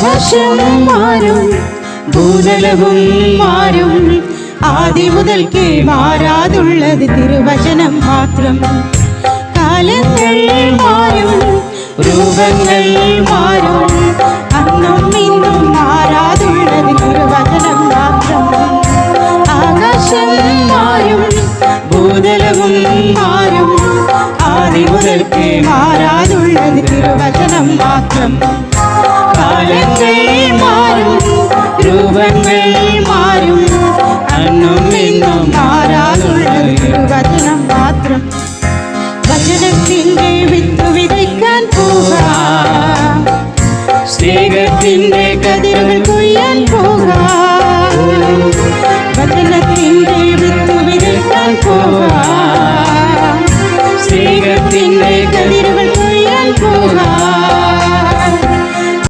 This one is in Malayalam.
ആകാശം മാറും ഭൂതലവും മാറും ആദി മുതൽക്കേ മാറാതുള്ളത് തിരുവചനം മാത്രം. കാലങ്ങൾ മാറും രൂപങ്ങൾ മാറും അന്നും ഇന്നും മാറാതുള്ളത് തിരുവചനം മാത്രം. ആകാശം മാറും ഭൂതലവും മാറും ആദി മുതൽക്കേ മാറാതുള്ളത് തിരുവചനം മാത്രം. കാലങ്ങൾ മാറും രൂപങ്ങൾ മാറും അന്നും ഇന്നും മാറാതുള്ളത് തിരുവചനം മാത്രം. വചനത്തിന്റെ വിത്ത് വിതയ്ക്കാൻ പോകാം, സ്നേഹത്തിന്റെ കതിരുകൾ കൊയ്യാൻ പോകാം.